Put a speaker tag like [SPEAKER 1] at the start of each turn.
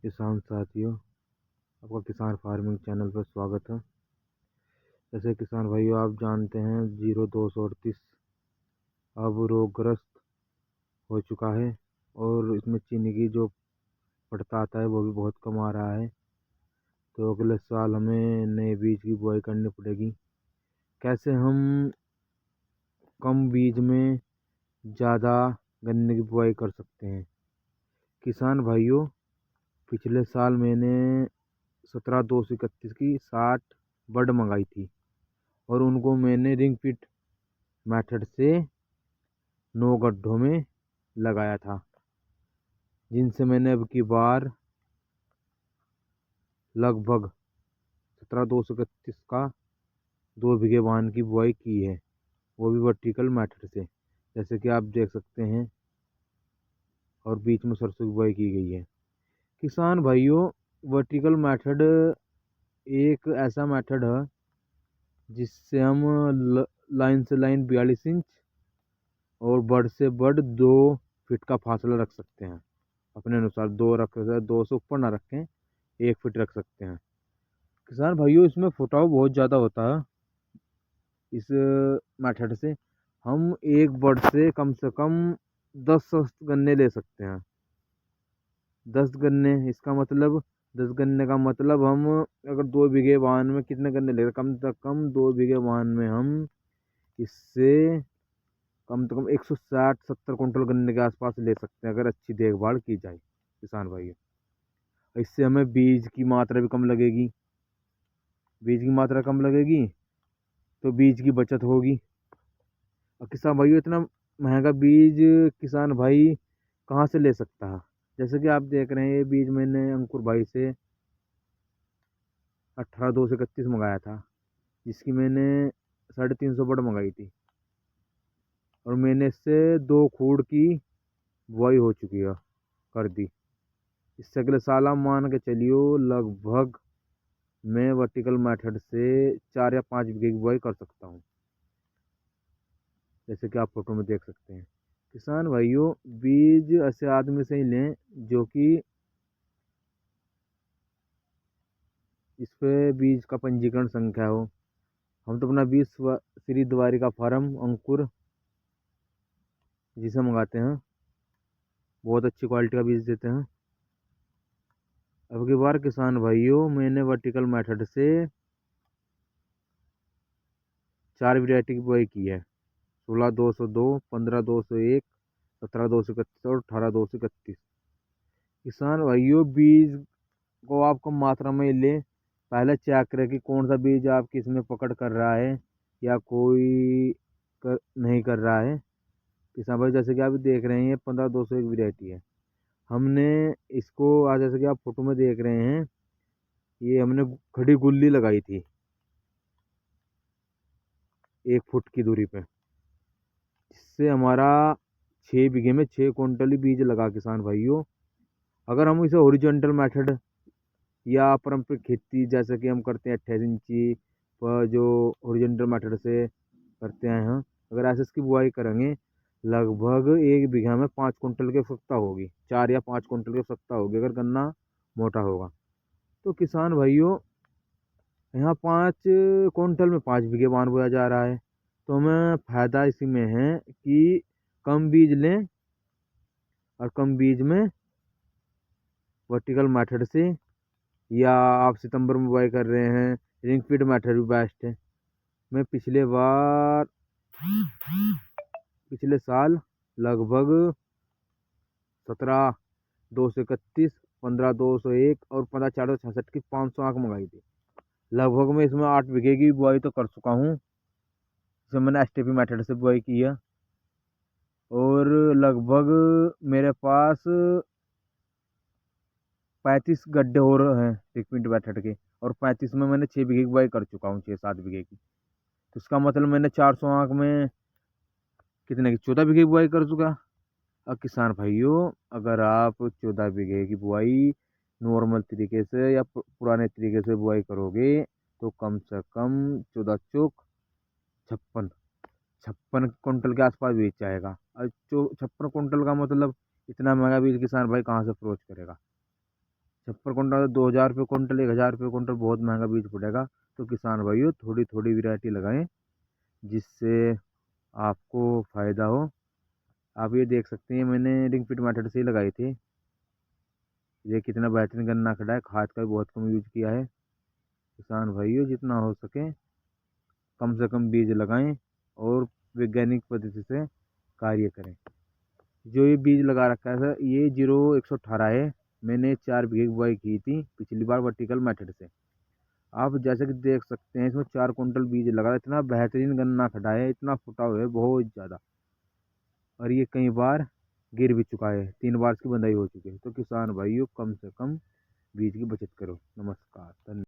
[SPEAKER 1] किसान साथियों, आपका किसान फार्मिंग चैनल पर स्वागत है। जैसे किसान भाइयों, आप जानते हैं 0238 अब रोगग्रस्त हो चुका है और इसमें चीनी की जो पड़ता आता है वो भी बहुत कम आ रहा है। तो अगले साल हमें नए बीज की बुआई करनी पड़ेगी। कैसे हम कम बीज में ज़्यादा गन्ने की बुआई कर सकते हैं? किसान भाइयों, पिछले साल मैंने 17-231 की 60 बड मंगाई थी और उनको मैंने रिंग पिट मेथड से 9 गड्ढों में लगाया था, जिनसे मैंने अब की बार लगभग 17-231 का 2 बीघे धान की बुआई की है, वो भी वर्टिकल मेथड से, जैसे कि आप देख सकते हैं। और बीच में सरसों की बुआई की गई है। किसान भाइयों, वर्टिकल मेथड एक ऐसा मेथड है जिससे हम लाइन से लाइन 42 इंच और बड से बड 2 फीट का फासला रख सकते हैं। अपने अनुसार 2 रख सकते हैं, 2 से ऊपर ना रखें, 1 फीट रख सकते हैं। किसान भाइयों, इसमें फुटाव बहुत ज़्यादा होता है। इस मेथड से हम एक बड से कम 10 गन्ने ले सकते हैं। 10 गन्ने, इसका मतलब 10 गन्ने का मतलब हम अगर 2 बीघे वाहन में कितने गन्ने ले, कम से कम 2 बीघे वाहन में हम इससे कम से कम 160-70 कुंटल गन्ने के आसपास ले सकते हैं, अगर अच्छी देखभाल की जाए। किसान भाइयों, इससे हमें बीज की मात्रा भी कम लगेगी। बीज की मात्रा कम लगेगी तो बीज की बचत होगी। और किसान भाइयों, इतना महंगा बीज किसान भाई कहाँ से ले सकता है? जैसे कि आप देख रहे हैं, ये बीज मैंने अंकुर भाई से 18-231 मंगाया था, जिसकी मैंने 350 बड़ मंगाई थी और मैंने इससे 2 खूड़ की बुआई हो चुकी है, कर दी। इससे अगले साल आप मान के चलियो, लगभग मैं वर्टिकल मेथड से 4 या 5 बीघे की बुआई कर सकता हूँ, जैसे कि आप फोटो में देख सकते हैं। किसान भाइयों, बीज ऐसे आदमी से ही लें जो कि इस पे बीज का पंजीकरण संख्या हो। हम तो अपना बीज श्री द्वारिका फार्म अंकुर जिसे मंगाते हैं, बहुत अच्छी क्वालिटी का बीज देते हैं। अब की बार किसान भाइयों, मैंने वर्टिकल मेथड से 4 वैरायटी की बुआई की है: 16-202, 15-201, 17-231 और 18-231। किसान भाइयों, बीज को आप कम मात्रा में लें। पहले चेक करें कि कौन सा बीज आपकी इसमें पकड़ कर रहा है या कोई नहीं कर रहा है। किसान भाई, जैसे कि आप देख रहे हैं, ये 15-201 वैरायटी है। हमने इसको आज, जैसे कि आप फोटो में देख रहे हैं, ये हमने खड़ी गुल्ली लगाई थी 1 फुट की दूरी पे, जिससे हमारा 6 बीघे में 6 कुंटल ही बीज लगा। किसान भाइयों, अगर हम इसे ओरिजेंटल मेथड या पारंपरिक खेती जैसे कि हम करते हैं 28 इंची पर, जो ओरिजेंटल मेथड से करते आए हैं, अगर ऐसे इसकी बुआई करेंगे, लगभग 1 बीघा में 5 कुंटल की आवश्यकता होगी। 4 या 5 कुंटल की आवश्यकता होगी अगर गन्ना मोटा होगा। तो किसान भाइयों, यहाँ 5 कुंटल में 5 बीघे बान बोया जा रहा है। तो हमें फायदा इसी में है कि कम बीज लें और कम बीज में वर्टिकल मेथड से, या आप सितंबर में बुआई कर रहे हैं, रिंग फीड मेथड भी बेस्ट है। मैं पिछले साल लगभग 17-231, 15-201 और 15-466 की 500 आँख मंगाई थी। लगभग मैं इसमें 8 बीघे की बुआई तो कर चुका हूँ, जिसमें मैंने एसटीपी मेथड से बुआई की है। और लगभग मेरे पास 35 गड्ढे और हैं रिक्विड मेथड के, और 35 में मैंने 6 बीघे की बुआई कर चुका हूँ, 6-7 बीघे की। तो इसका मतलब मैंने 400 आँख में कितने की 14 बीघे की बुआई कर चुका। अब किसान भाइयों, अगर आप 14 बीघे की बुआई नॉर्मल तरीके से या पुराने तरीके से बुआई करोगे, तो कम से कम 14 चौक 56 56 कुंटल के आसपास बीज जाएगा। और जो 56 कुंटल का मतलब, इतना महंगा बीज किसान भाई कहाँ से अप्रोच करेगा? छप्पर कुंटल 2,000 रुपये कुंटल, 1,000 रुपये कुंटल बहुत महंगा बीज पड़ेगा। तो किसान भाइयों थोड़ी थोड़ी वैरायटी लगाएं जिससे आपको फ़ायदा हो। आप ये देख सकते हैं मैंने रिंग पिट मेथड से ही लगाई थी। ये कितना बेहतरीन गन्ना खड़ा है, खाद का भी बहुत कम यूज किया है। किसान भाइयों जितना हो सके कम से कम बीज लगाएं और वैज्ञानिक पद्धति से कार्य करें। जो ये बीज लगा रखा है सर, ये 0118 है। मैंने 4 बीघे की बुआई की थी पिछली बार वर्टिकल मेथड से। आप जैसे कि देख सकते हैं इसमें 4 कुंटल बीज लगा है। इतना बेहतरीन गन्ना खड़ा है, इतना फुटा हुआ है बहुत ज़्यादा। और ये कई बार गिर भी चुका है, 3 बार इसकी बंदाई हो चुकी है। तो किसान भाइयों कम से कम बीज की बचत करो। नमस्कार, धन्यवाद।